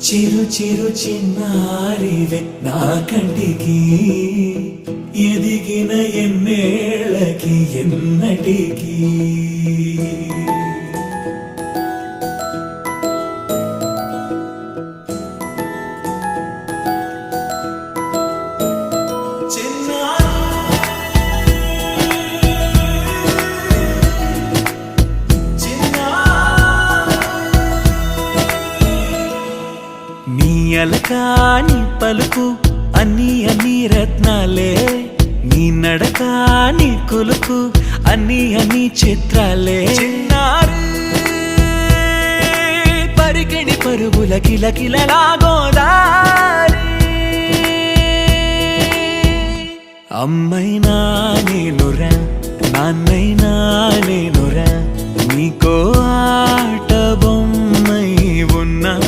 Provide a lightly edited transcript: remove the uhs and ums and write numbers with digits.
చిరు చిరు చిన్నారివే నా కంటికి ఎదిగిన ఎన్నేళ్ళకి ఎన్నటికి నీ అలకాని పలుకు అన్ని అన్ని రత్నాలే నీ నడకాని కులుకు అన్ని అన్ని చిత్రాలే చిన్నారు పరికిణి పరుగుల కిలకిలలాగోదారి అమ్మైనా నేనురా నాన్నైనా నేనురా నీకో ఆట బొమ్మై ఉన్నా